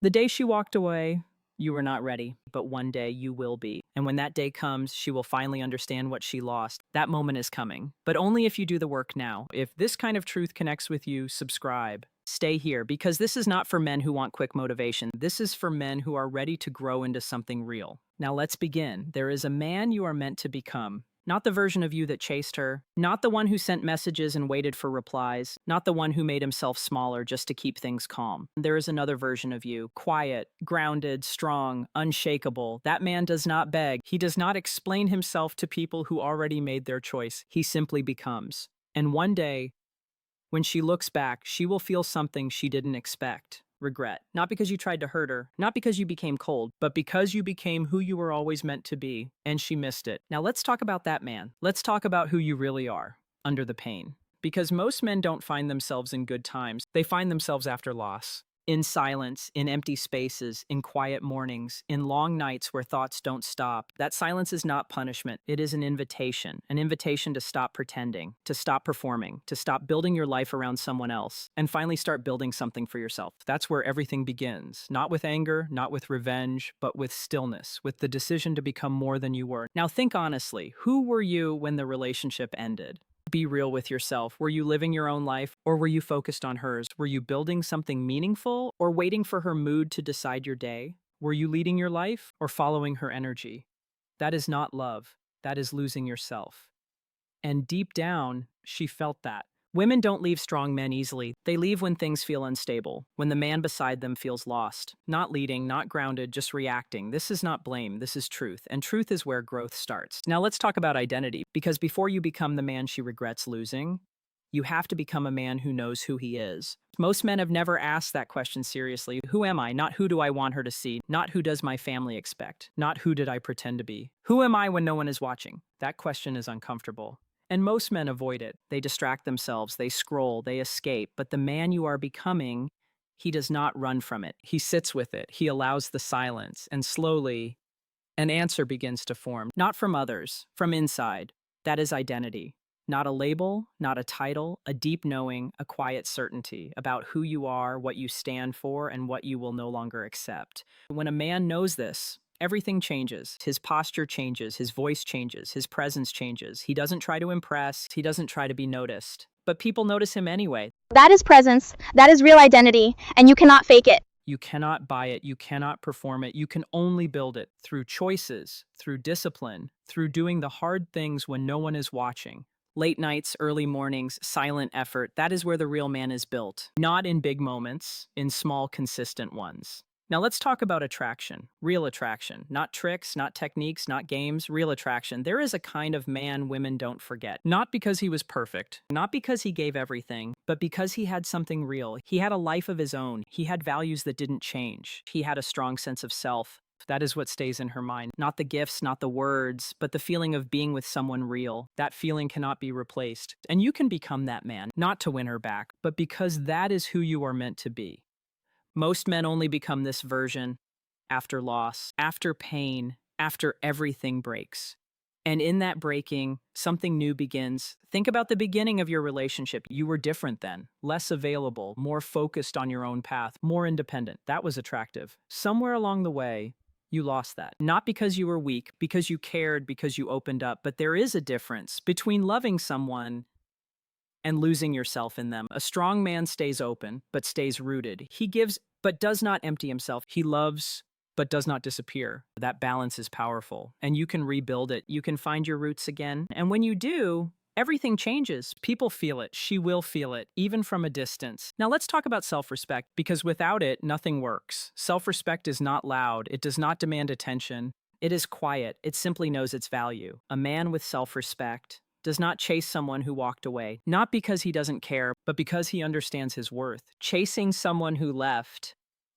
The day she walked away, you were not ready, but one day you will be. And when that day comes, she will finally understand what she lost. That moment is coming, but only if you do the work now. If this kind of truth connects with you, subscribe. Stay here because this is not for men who want quick motivation. This is for men who are ready to grow into something real. Now let's begin. There is a man you are meant to become. Not the version of you that chased her, not the one who sent messages and waited for replies, not the one who made himself smaller just to keep things calm. There is another version of you, quiet, grounded, strong, unshakable. That man does not beg. He does not explain himself to people who already made their choice. He simply becomes. And one day, when she looks back, she will feel something she didn't expect. Regret. Not because you tried to hurt her, not because you became cold, but because you became who you were always meant to be, and she missed it. Now let's talk about that man. Let's talk about who you really are, under the pain. Because most men don't find themselves in good times, they find themselves after loss. In silence, in empty spaces, in quiet mornings, in long nights where thoughts don't stop. That silence is not punishment. It is an invitation to stop pretending, to stop performing, to stop building your life around someone else, and finally start building something for yourself. That's where everything begins. Not with anger, not with revenge, but with stillness, with the decision to become more than you were. Now think honestly, who were you when the relationship ended? Be real with yourself. Were you living your own life or were you focused on hers? Were you building something meaningful or waiting for her mood to decide your day? Were you leading your life or following her energy? That is not love. That is losing yourself. And deep down, she felt that. Women don't leave strong men easily. They leave when things feel unstable, when the man beside them feels lost. Not leading, not grounded, just reacting. This is not blame, this is truth. And truth is where growth starts. Now let's talk about identity, because before you become the man she regrets losing, you have to become a man who knows who he is. Most men have never asked that question seriously. Who am I? Not who do I want her to see? Not who does my family expect? Not who did I pretend to be? Who am I when no one is watching? That question is uncomfortable. And most men avoid it. They distract themselves, they scroll, they escape. But the man you are becoming, he does not run from it. He sits with it. He allows the silence. And slowly, an answer begins to form. Not from others, from inside. That is identity. Not a label, not a title, a deep knowing, a quiet certainty about who you are, what you stand for, and what you will no longer accept. When a man knows this, everything changes. His posture changes, his voice changes, his presence changes. He doesn't try to impress, he doesn't try to be noticed. But people notice him anyway. That is presence. That is real identity, and you cannot fake it. You cannot buy it, you cannot perform it, you can only build it through choices, through discipline, through doing the hard things when no one is watching. Late nights, early mornings, silent effort, that is where the real man is built. Not in big moments, in small, consistent ones. Now let's talk about attraction, real attraction. Not tricks, not techniques, not games, real attraction. There is a kind of man women don't forget. Not because he was perfect, not because he gave everything, but because he had something real. He had a life of his own. He had values that didn't change. He had a strong sense of self. That is what stays in her mind. Not the gifts, not the words, but the feeling of being with someone real. That feeling cannot be replaced. And you can become that man, not to win her back, but because that is who you are meant to be. Most men only become this version after loss, after pain, after everything breaks. And in that breaking, something new begins. Think about the beginning of your relationship. You were different then, less available, more focused on your own path, more independent. That was attractive. Somewhere along the way, you lost that. Not because you were weak, because you cared, because you opened up, but there is a difference between loving someone and losing yourself in them. A strong man stays open, but stays rooted. He gives, but does not empty himself. He loves, but does not disappear. That balance is powerful, and you can rebuild it. You can find your roots again. And when you do, everything changes. People feel it. She will feel it, even from a distance. Now let's talk about self-respect, because without it, nothing works. Self-respect is not loud. It does not demand attention. It is quiet. It simply knows its value. A man with self-respect does not chase someone who walked away, not because he doesn't care, but because he understands his worth. Chasing someone who left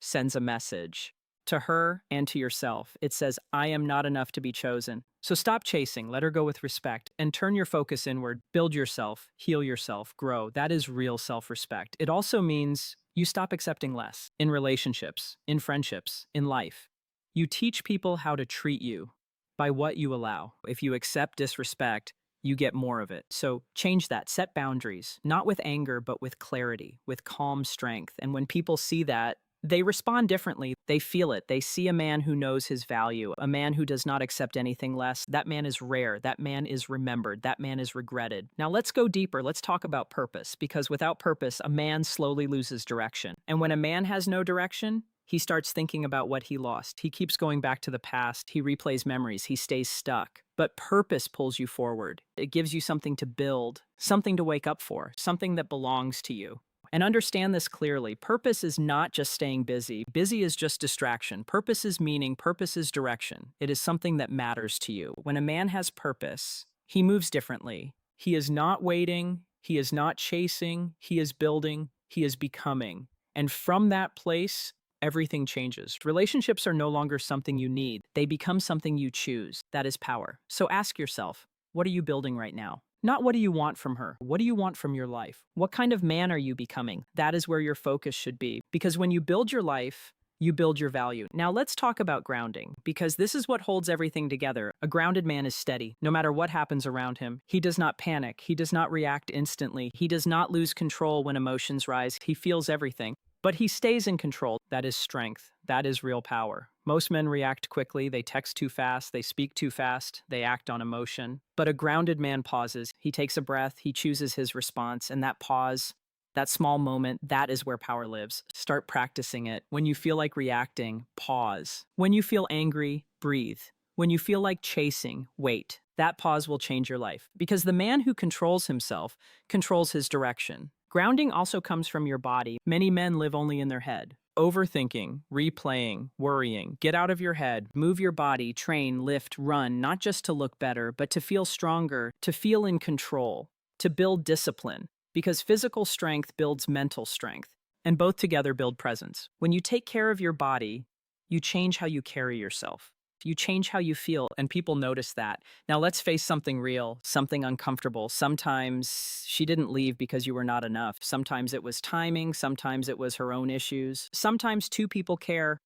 sends a message to her and to yourself. It says, I am not enough to be chosen. So stop chasing, let her go with respect, and turn your focus inward. Build yourself, heal yourself, grow. That is real self-respect. It also means you stop accepting less in relationships, in friendships, in life. You teach people how to treat you by what you allow. If you accept disrespect, you get more of it. So change that, set boundaries, not with anger, but with clarity, with calm strength. And when people see that, They respond differently. They feel it. They see a man who knows his value, a man who does not accept anything less. That man is rare. That man is remembered. That man is regretted. Now let's go deeper. Let's talk about purpose, because without purpose, a man slowly loses direction. And when a man has no direction, he starts thinking about what he lost. He keeps going back to the past. He replays memories. He stays stuck. But purpose pulls you forward. It gives you something to build, something to wake up for, something that belongs to you. And understand this clearly. Purpose is not just staying busy. Busy is just distraction. Purpose is meaning. Purpose is direction. It is something that matters to you. When a man has purpose, he moves differently. He is not waiting. He is not chasing. He is building. He is becoming. And from that place, everything changes. Relationships are no longer something you need. They become something you choose. That is power. So ask yourself, what are you building right now? Not what do you want from her? What do you want from your life? What kind of man are you becoming? That is where your focus should be. Because when you build your life, you build your value. Now let's talk about grounding, because this is what holds everything together. A grounded man is steady. No matter what happens around him, he does not panic. He does not react instantly. He does not lose control when emotions rise. He feels everything. But he stays in control. That is strength. That is real power. Most men react quickly. They text too fast. They speak too fast. They act on emotion. But a grounded man pauses. He takes a breath. He chooses his response. And that pause, that small moment, that is where power lives. Start practicing it. When you feel like reacting, pause. When you feel angry, breathe. When you feel like chasing, wait. That pause will change your life. Because the man who controls himself controls his direction. Grounding also comes from your body. Many men live only in their head. Overthinking, replaying, worrying. Get out of your head, move your body, train, lift, run, not just to look better, but to feel stronger, to feel in control, to build discipline. Because physical strength builds mental strength, and both together build presence. When you take care of your body, you change how you carry yourself. You change how you feel, and people notice that. Now let's face something real, something uncomfortable. Sometimes she didn't leave because you were not enough. Sometimes it was timing. Sometimes it was her own issues. Sometimes two people care,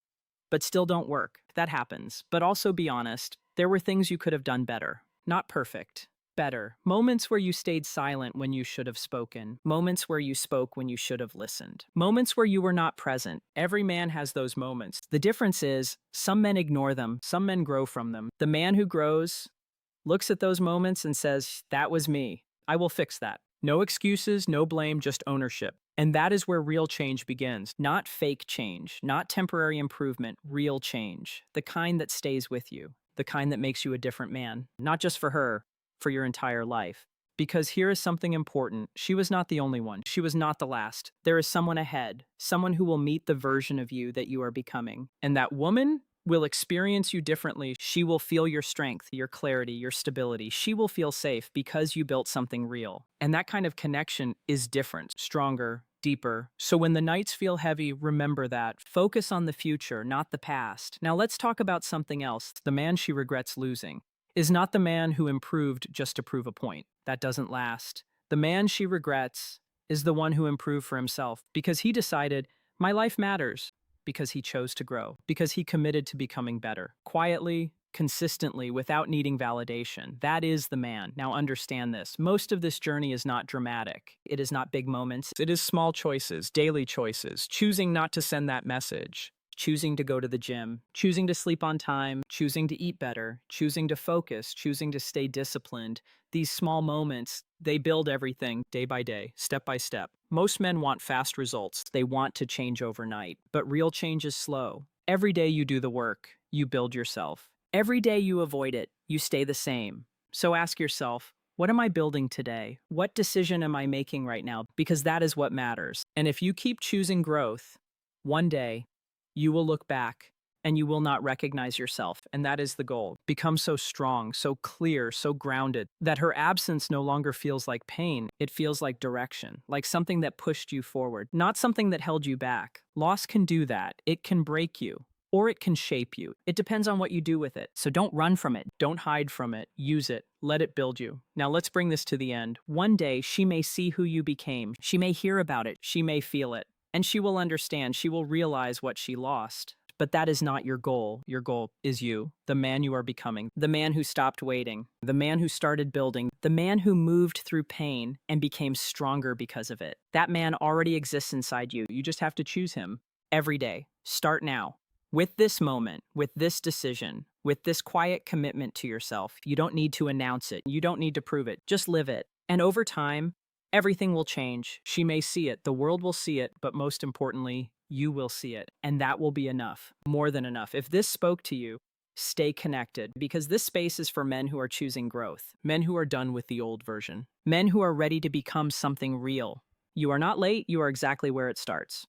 but still don't work. That happens. But also be honest, there were things you could have done better. Not perfect. Better. Moments where you stayed silent when you should have spoken. Moments where you spoke when you should have listened. Moments where you were not present. Every man has those moments. The difference is, some men ignore them. Some men grow from them. The man who grows looks at those moments and says, that was me. I will fix that. No excuses, no blame, just ownership. And that is where real change begins. Not fake change, not temporary improvement, real change. The kind that stays with you. The kind that makes you a different man. Not just for her, for your entire life. Because here is something important. She was not the only one. She was not the last. There is someone ahead, someone who will meet the version of you that you are becoming. And that woman will experience you differently. She will feel your strength, your clarity, your stability. She will feel safe because you built something real. And that kind of connection is different, stronger, deeper. So when the nights feel heavy, remember that. Focus on the future, not the past. Now let's talk about something else. The man she regrets losing is not the man who improved just to prove a point. That doesn't last. The man she regrets is the one who improved for himself because he decided, my life matters, because he chose to grow, because he committed to becoming better, quietly, consistently, without needing validation. That is the man. Now understand this. Most of this journey is not dramatic. It is not big moments. It is small choices, daily choices, choosing not to send that message. Choosing to go to the gym, choosing to sleep on time, choosing to eat better, choosing to focus, choosing to stay disciplined. These small moments, they build everything day by day, step by step. Most men want fast results. They want to change overnight, but real change is slow. Every day you do the work, you build yourself. Every day you avoid it, you stay the same. So ask yourself, what am I building today? What decision am I making right now? Because that is what matters. And if you keep choosing growth, one day, you will look back and you will not recognize yourself. And that is the goal. Become so strong, so clear, so grounded that her absence no longer feels like pain. It feels like direction, like something that pushed you forward, not something that held you back. Loss can do that. It can break you or it can shape you. It depends on what you do with it. So don't run from it. Don't hide from it. Use it. Let it build you. Now let's bring this to the end. One day she may see who you became. She may hear about it. She may feel it. And she will understand, she will realize what she lost. But that is not your goal. Your goal is you, the man you are becoming, the man who stopped waiting, the man who started building, the man who moved through pain and became stronger because of it. That man already exists inside you. You just have to choose him. every day. Start now. With this moment, with this decision, with this quiet commitment to yourself, you don't need to announce it. You don't need to prove it. Just live it. And over time, everything will change. She may see it, the world will see it, but most importantly, you will see it. And that will be enough, more than enough. If this spoke to you, stay connected because this space is for men who are choosing growth, men who are done with the old version, men who are ready to become something real. You are not late, you are exactly where it starts.